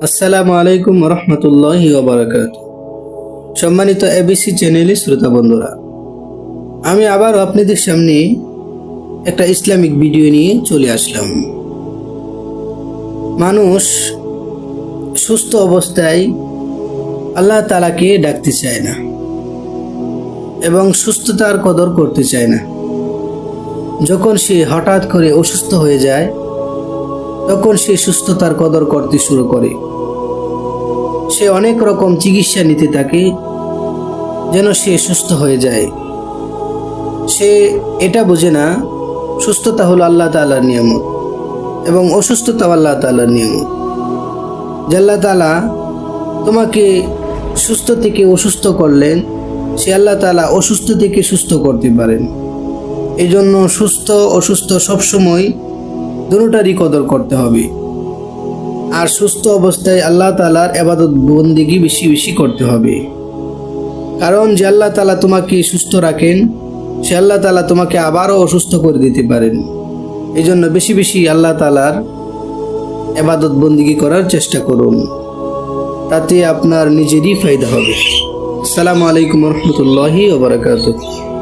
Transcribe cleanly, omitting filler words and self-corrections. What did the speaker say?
আসসালামু আলাইকুম রহমতুল্লাহি ওবারাকাতুহু। সম্মানিত এবিসি চ্যানেলের শ্রোতা বন্ধুরা, আমি আবার আপনাদের সামনে একটা ইসলামিক ভিডিও নিয়ে চলে আসলাম। মানুষ সুস্থ অবস্থায় আল্লাহ তাআলাকে ডাকতে চায় না এবং সুস্থতার কদর করতে চায় না। যখন সে হঠাৎ করে অসুস্থ হয়ে যায়, তখন সে সুস্থতার কদর করতে শুরু করে। সে অনেক রকম চিকিৎসা নিতে থাকে যেন সে সুস্থ হয়ে যায়। সে এটা বোঝে না সুস্থতা হলো আল্লাহ তাআলার নিয়ামত এবং অসুস্থতা আল্লাহ তাআলার নিয়ামত। যে আল্লাহ তাআলা তোমাকে সুস্থ থেকে অসুস্থ করলেন, সে আল্লাহ তাআলা অসুস্থ থেকে সুস্থ করতে পারেন। এই জন্য সুস্থ অসুস্থ সবসময় দুটোটারই কদর করতে হবে। আর সুস্থ অবস্থায় আল্লাহ তাআলার ইবাদত বন্দেগী বেশি বেশি করতে হবে। কারণ যে আল্লাহ তাআলা তোমাকে সুস্থ রাখেন, সে আল্লাহ তাআলা তোমাকে আবারও অসুস্থ করে দিতে পারেন। এই জন্য বেশি বেশি আল্লাহ তাআলার ইবাদত বন্দেগী করার চেষ্টা করুন, তাতে আপনার নিজেরই ফায়দা হবে। আসসালামু আলাইকুম রহমতুল্লাহি ওয়া বারাকাতুহু।